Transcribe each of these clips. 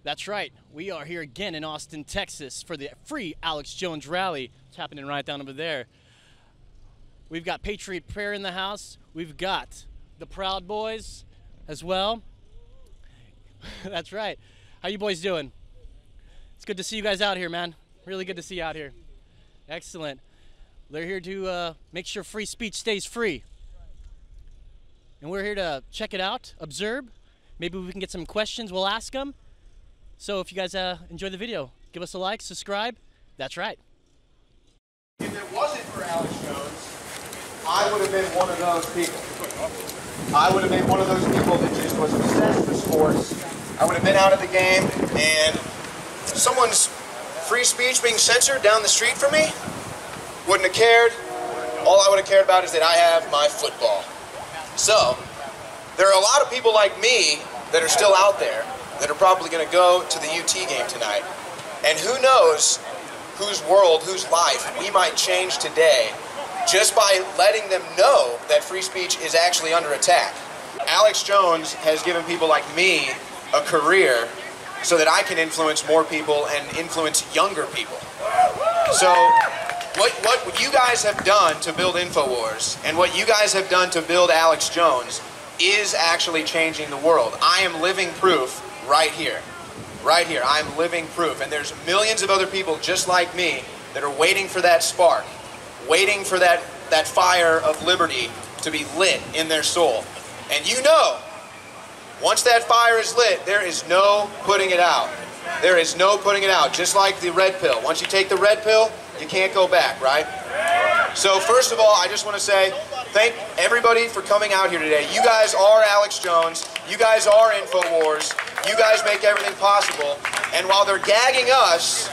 That's right. We are here again in Austin, Texas for the free Alex Jones rally. It's happening right down over there. We've got Patriot Prayer in the house. We've got the Proud Boys as well. That's right. How you boys doing? It's good to see you guys out here, man. Really good to see you out here. Excellent. They're here to make sure free speech stays free. And we're here to check it out, observe. Maybe we can get some questions. We'll ask them. So if you guys enjoy the video, give us a like, subscribe. That's right. If it wasn't for Alex Jones, I would have been one of those people. I would have been one of those people that just was obsessed with sports. I would have been out of the game, and someone's free speech being censored down the street from me, wouldn't have cared. All I would have cared about is that I have my football. So, there are a lot of people like me that are still out there that are probably going to go to the UT game tonight. And who knows whose world, whose life we might change today just by letting them know that free speech is actually under attack. Alex Jones has given people like me a career so that I can influence more people and influence younger people. So what you guys have done to build InfoWars and what you guys have done to build Alex Jones is actually changing the world. I am living proof right here. Right here. I'm living proof. And there's millions of other people just like me that are waiting for that spark, waiting for that fire of liberty to be lit in their soul. And you know, once that fire is lit, there is no putting it out. There is no putting it out. Just like the red pill. Once you take the red pill, you can't go back, right? So first of all, I just want to say thank everybody for coming out here today. You guys are Alex Jones. You guys are InfoWars. You guys make everything possible. And while they're gagging us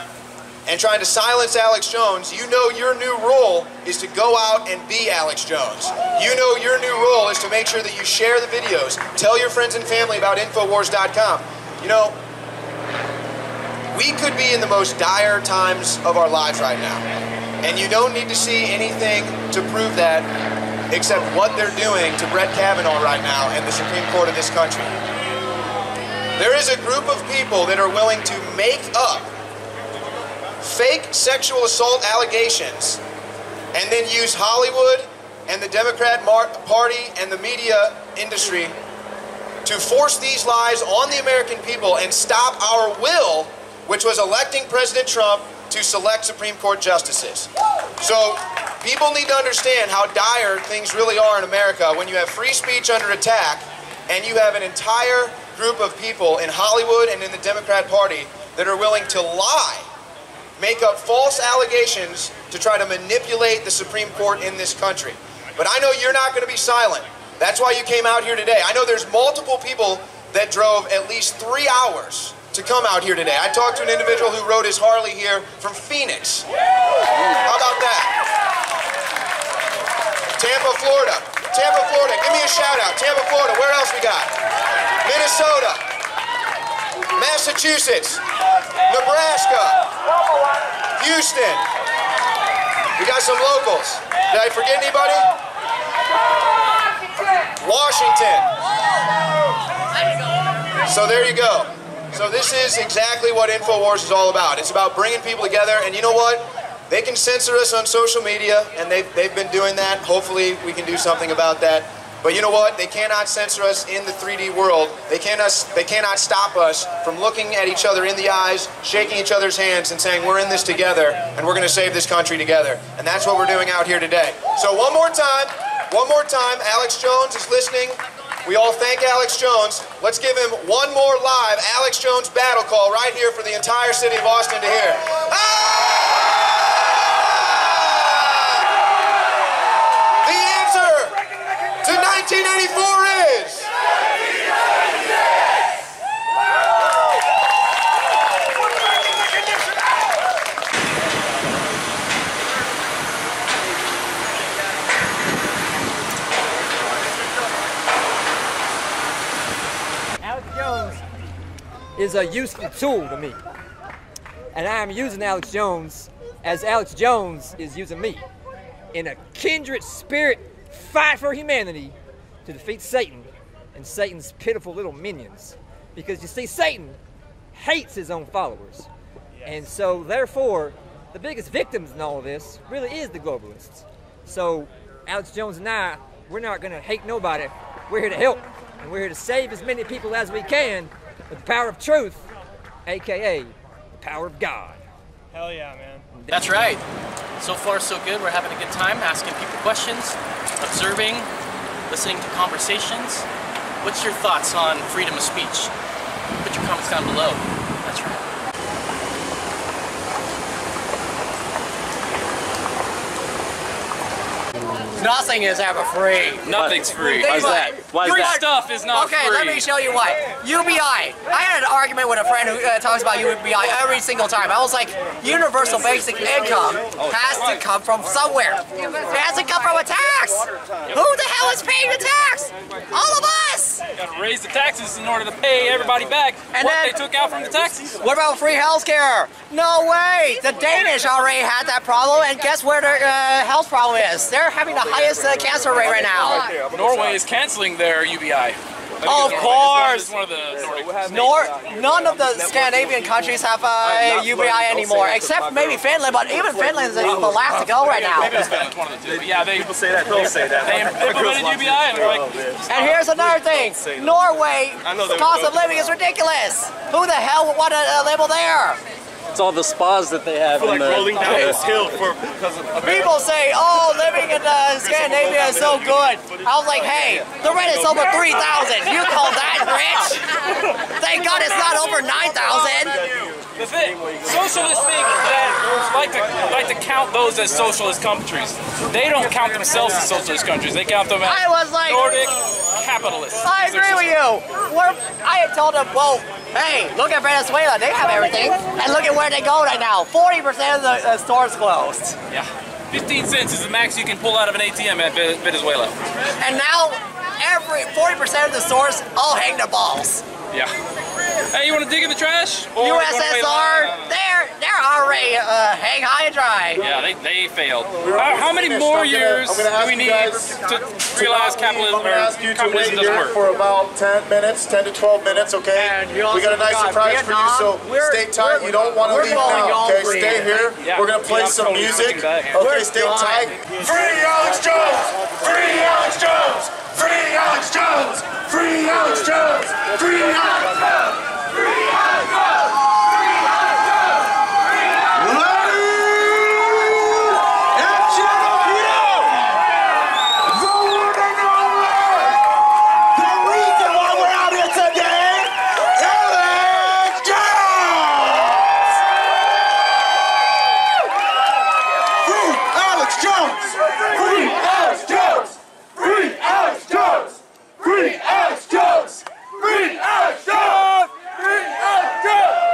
and trying to silence Alex Jones, you know your new role is to go out and be Alex Jones. You know your new role is to make sure that you share the videos. Tell your friends and family about Infowars.com. You know, we could be in the most dire times of our lives right now. And you don't need to see anything to prove that except what they're doing to Brett Kavanaugh right now and the Supreme Court of this country. There is a group of people that are willing to make up fake sexual assault allegations and then use Hollywood and the Democrat Party and the media industry to force these lies on the American people and stop our will, which was electing President Trump to select Supreme Court justices. So people need to understand how dire things really are in America when you have free speech under attack and you have an entire group of people in Hollywood and in the Democrat Party that are willing to lie, make up false allegations to try to manipulate the Supreme Court in this country. But I know you're not going to be silent. That's why you came out here today. I know there's multiple people that drove at least 3 hours to come out here today. I talked to an individual who rode his Harley here from Phoenix. How about that? Tampa, Florida. Tampa, Florida. Give me a shout out. Tampa, Florida. Where else we got? Minnesota. Massachusetts. Nebraska. Houston. We got some locals. Did I forget anybody? Washington. So there you go. So this is exactly what InfoWars is all about. It's about bringing people together, and you know what? They can censor us on social media, and they've been doing that. Hopefully we can do something about that. But you know what? They cannot censor us in the 3D world. They cannot stop us from looking at each other in the eyes, shaking each other's hands, and saying we're in this together, and we're going to save this country together. And that's what we're doing out here today. So one more time, Alex Jones is listening. We all thank Alex Jones. Let's give him one more live Alex Jones battle call right here for the entire city of Austin to hear. The answer to 1984 is... is a useful tool to me. And I am using Alex Jones as Alex Jones is using me in a kindred spirit fight for humanity to defeat Satan and Satan's pitiful little minions. Because you see, Satan hates his own followers. And so, therefore, the biggest victims in all of this really is the globalists. So, Alex Jones and I, we're not going to hate nobody. We're here to help. And we're here to save as many people as we can with the power of truth, a.k.a. the power of God. Hell yeah, man. That's right. So far, so good. We're having a good time asking people questions, observing, listening to conversations. What's your thoughts on freedom of speech? Put your comments down below. That's right. Nothing is ever free. Nothing's free. Why is that? Why is Free that? stuff is not okay, let me show you why. UBI. I had an argument with a friend who talks about UBI every single time. I was like, universal basic income has to come from somewhere. It has to come from a tax. Who the hell is paying the tax? All of us. You gotta raise the taxes in order to pay everybody back what they took out from the taxes. What about free healthcare? No way. The Danish already had that problem, and guess where their health problem is? They're having the highest cancer rate right now. Norway is canceling their UBI. Of course. One of the Nordic None of the Scandinavian countries have UBI anymore, except maybe Finland, but even Finland is the last to go right now. Maybe it's Finland, one of the two. But yeah, people say that, they'll say that. They implemented UBI and they're like... And here's another thing. Norway, cost of living is ridiculous. Who the hell would want to live there? It's all the spas that they have. Like rolling down this hill because of people say, oh, living in Scandinavia is so good. I was like, hey, the rent is over 3,000. You call that rich? Thank God it's not over 9,000. The thing, socialist thing is that like to count those as socialist countries. They don't count themselves as socialist countries. They count them as Nordic capitalists. I agree with you. I had told them, well, hey, look at Venezuela. They have everything. And look at where they go right now. 40% of the stores closed. Yeah. 15 cents is the max you can pull out of an ATM at Venezuela. And now, 40% of the stores all hang their balls. Yeah. Hey, you want to dig in the trash? USSR, they're already hang high and dry. Yeah, they failed. How many more years do we need to realize capitalism doesn't work? For about 10 minutes, 10 to 12 minutes, okay? We got a nice surprise for you, so stay tight. You don't want to leave now, okay? Stay here. We're going to play some music. Okay, stay tight. Free Alex Jones! Free Alex Jones! Free Alex Jones! Free Alex Jones! Free Alex Jones! Free Alex Jones! Free Alex Jones! Free Alex Jones! Ladies and gentlemen, the one and only, the reason why we're out here today, Alex Jones! Free Alex Jones! Free Alex Jones! Free Alex Jones! Free Alex Jones! Free Alex Jones! Free Alex Jones!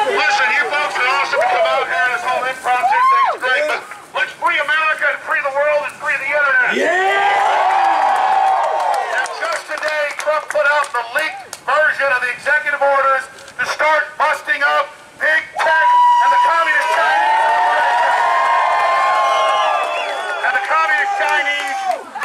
Listen, you folks are awesome to come out here and this whole impromptu thing is great, but let's free America and free the world and free the internet. Yeah! And just today, Trump put out the leaked version of the executive orders to start busting up big tech and the communist Chinese. And the communist Chinese,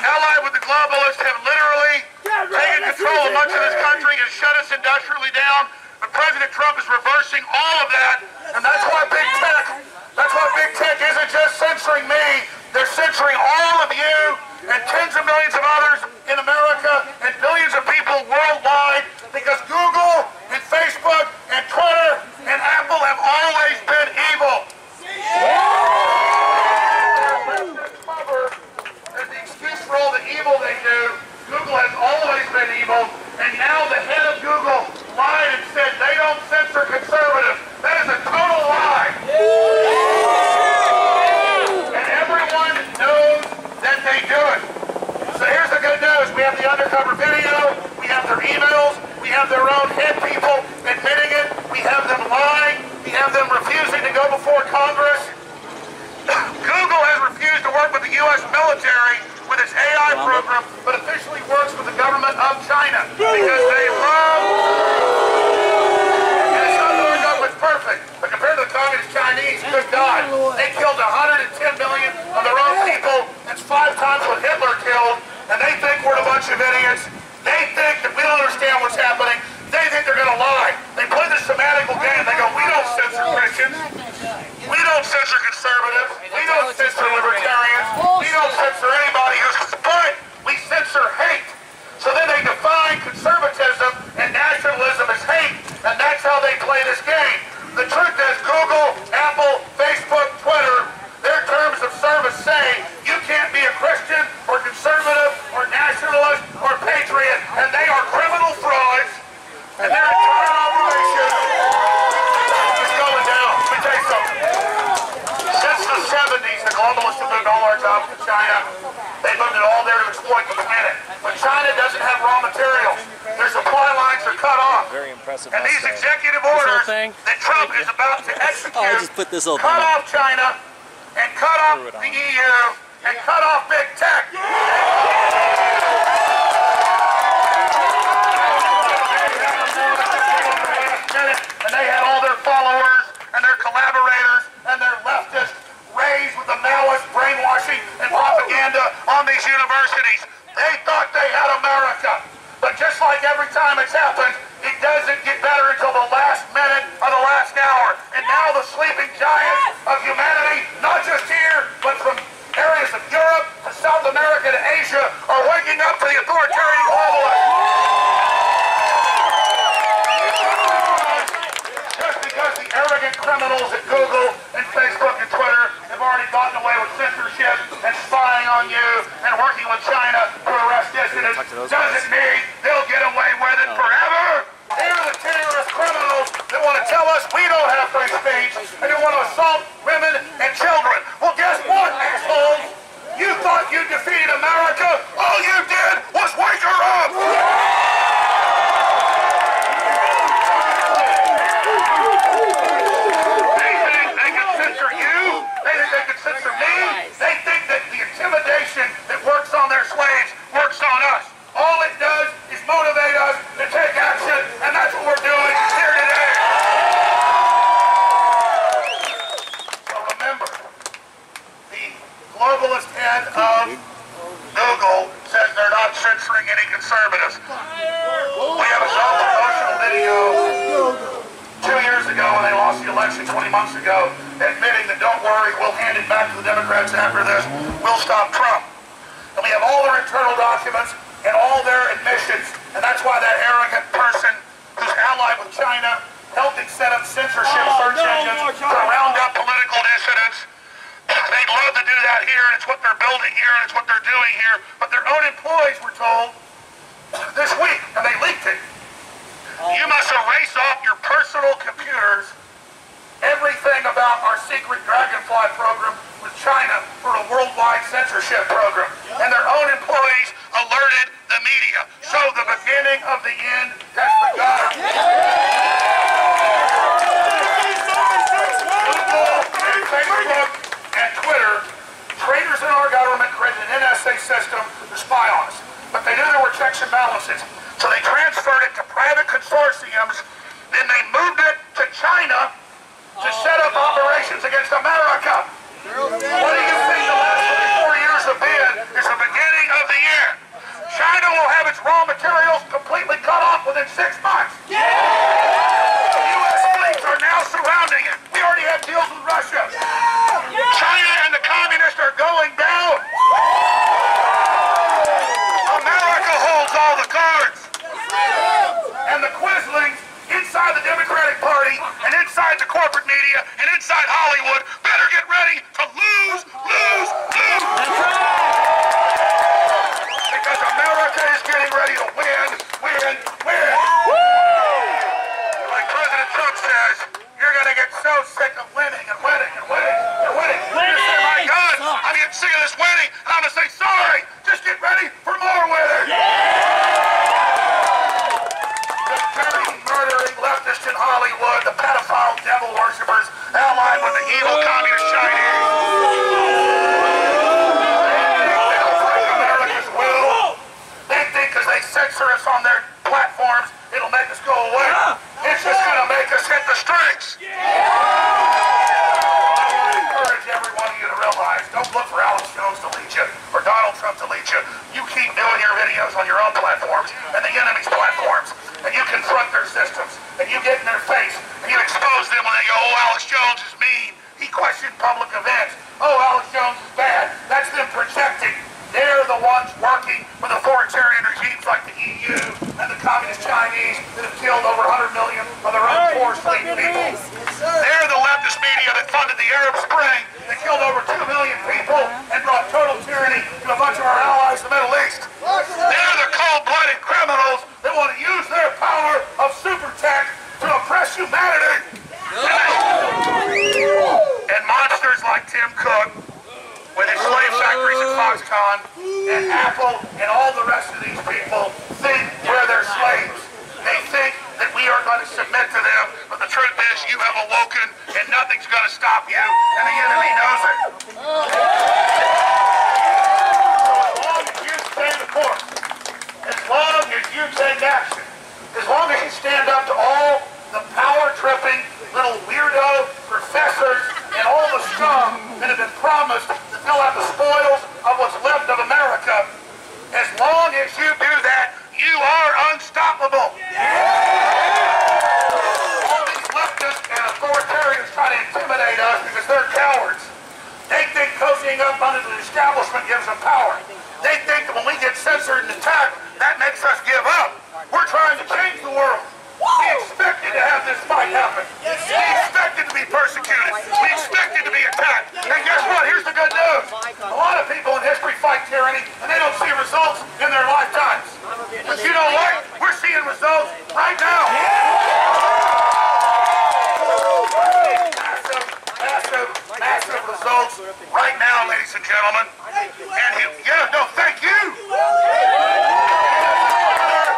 allied with the globalists, have literally taken control of much of this country and shut us industrially down. But President Trump is reversing all of that, and that's why big tech isn't just censoring me, they're censoring all of you and tens of millions of others in America and billions of people worldwide, because Google and Facebook and Twitter and Apple have always been evil. As the excuse for all the evil they do, Google has always been evil, and now the head of Google lied and said they don't censor conservatives. That is a total lie. And everyone knows that they do it. So here's the good news. We have the undercover video, we have their emails, we have their own head people admitting it, we have them lying, we have them refusing to go before Congress. Google has refused to work with the U.S. military with its AI program, but officially works with the government of China because they love. And it's not that their government's perfect, but compared to the communist Chinese, good God, they killed 110 million of their own people. That's 5 times with Hitler killed, and they think we're a bunch of idiots. They think that we don't understand what's happening. They think they're going to lie. They play this semantical game. They go, we don't censor Christians. We don't censor conservatives. We don't censor libertarians. We don't censor anybody who's, but we censor hate. So then they define conservatism and nationalism as hate, and that's how they play this game. The truth is Google, Apple, Facebook, Twitter, their terms of service say you can't be a Christian or conservative or nationalist or patriot, and they are criminal frauds, and their entire operation is going down. Let me tell you something. Since the 70s, the globalists have moved all our jobs to China. They moved it all there to exploit the planet. But China doesn't have raw materials. Their supply lines are cut off. Very impressive. And these executive orders that Trump is about to execute cut off China and cut off the EU and cut off big tech. And they had all their followers and their collaborators and their leftists raised with the Maoist brainwashing and propaganda on these universities. They thought they had America. But just like every time it's happened, it doesn't get better until the last minute of the last hour. And now the sleeping giants of humanity, not just here, but from areas of Europe to South America to Asia, are waking up to the authoritarian globalists. Just because the arrogant criminals at Google and Facebook and Twitter have already gotten away with censorship and spying on you and working with China to arrest dissidents doesn't mean they'll get away with it forever. Here are the terrorist criminals that want to tell us we don't have free speech and who want to assault women and children. Well, guess what, assholes? You thought you defeated America? All you did was wake her up! They think they can censor you. They think they can censor me. They think that the intimidation that works on their slaves works on us. All it does is motivate us to take action, and that's what we're doing here today. So remember, the globalist head of Google says they're not censoring any conservatives. We have a self-promotional video 2 years ago when they lost the election 20 months ago, admitting that don't worry, we'll hand it back to the Democrats after this. We'll stop Trump. And we have all their internal documents and all their admissions, and that's why that arrogant person who's allied with China helped it set up censorship search engines to round up political dissidents. They'd love to do that here, and it's what they're building here, and it's what they're doing here, but their own employees were told this week, and they leaked it. You must erase off your personal computers everything about our secret Dragonfly program with China for a worldwide censorship program. And their own employees alerted the media. So the beginning of the end has begun. Google and Facebook and Twitter, traitors in our government, created an NSA system to spy on us. But they knew there were checks and balances. So they transferred it to private consortiums, then they moved it to China to set up operations against America. What do you think the last 24 years have been is the beginning of the end. China will have its raw materials completely cut off within 6 months. U.S. fleets are now surrounding it. We already have deals with Russia. China and the communists are going down. America holds all the cards. And the Quislings inside the Democratic Party and inside the corporate media and inside Hollywood better get ready to lose. Because America is getting ready to win. Like President Trump says, you're going to get so sick of winning and winning. You're going to say, my God, I'm getting sick of this winning. And I'm going to say, sorry, just get ready for more winning. Murdering leftists in Hollywood, the pedophile devil worshippers allied with the evil communist Chinese. They delete you. You keep doing your videos on your own platforms and the enemy's platforms, and you confront their systems, and you get in their face, and you expose them when they go, oh, Alex Jones is mean. He questioned public events. Oh, Alex Jones is bad. That's them projecting. They're the ones working with authoritarian regimes like the EU and the Communist Chinese that have killed over 100 million of their own poor, sleeping people. They're the leftist media that funded the Arab Spring that killed over 2 million people and brought total tyranny to a bunch of our allies in the Middle East. They're the cold-blooded criminals that want to use their power of super tech to oppress humanity. And monsters like Tim Cook with his slave factories at Foxconn and Apple and all the rest of these people think we're their slaves. They think that we are going to submit to them, but the truth is you have awoken and nothing's going to stop you, and the enemy knows it. So as long as you stay the course, as long as you take action, as long as you stand up to all the power-tripping little weirdo professors and all the scum that have been promised that they'll have the spoils of what's left of America, as long as you do that, you are unstoppable. All these leftists and authoritarians try to intimidate us because they're cowards. They think cozying up under the establishment gives them power. They think that when we get censored and attacked, that makes us give up. We're trying to change the world. We expected to have this fight happen. We expected to be persecuted. We expected to be attacked. And guess what? Here's the good news. A lot of people in history fight tyranny, and they don't see results in their lifetimes. But you know what? We're seeing results right now. Massive results right now, ladies and gentlemen. And thank you.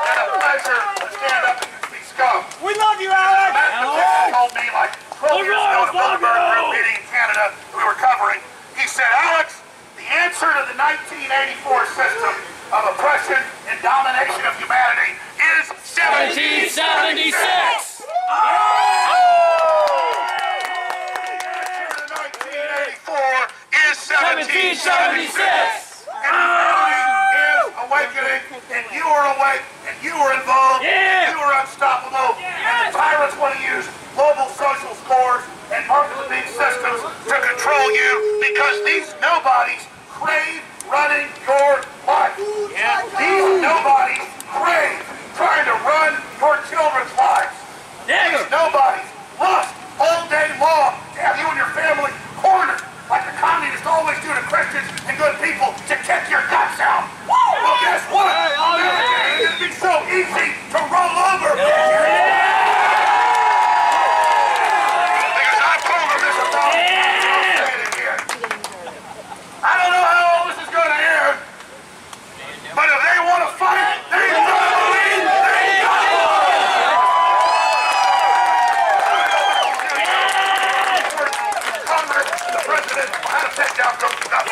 And a pleasure to stand up and speak scum. We love you, Alex! Matt told me like 12 years ago at a Bilderberg group meeting in Canada we were covering. He said, Alex, the answer to the 1984 system of oppression and domination of humanity is 1776! Is 1776! And humanity is awakening, and you are awake, and you are involved, and you are unstoppable, and the tyrants want to use global social scores and market-beat systems to control you because these nobodies crave running your life. These nobodies crave trying to run your children's lives. These nobodies lust all day long to have you and your family cornered, like the communists always do to Christians and good people, to kick your guts out. Well, guess what? America, it'd be so easy to roll over. Because I told them this about again. I don't know how all this is going to end, but if they want to fight, they got to win. They got to win. Congress, the president, how to take down Coach Stuff.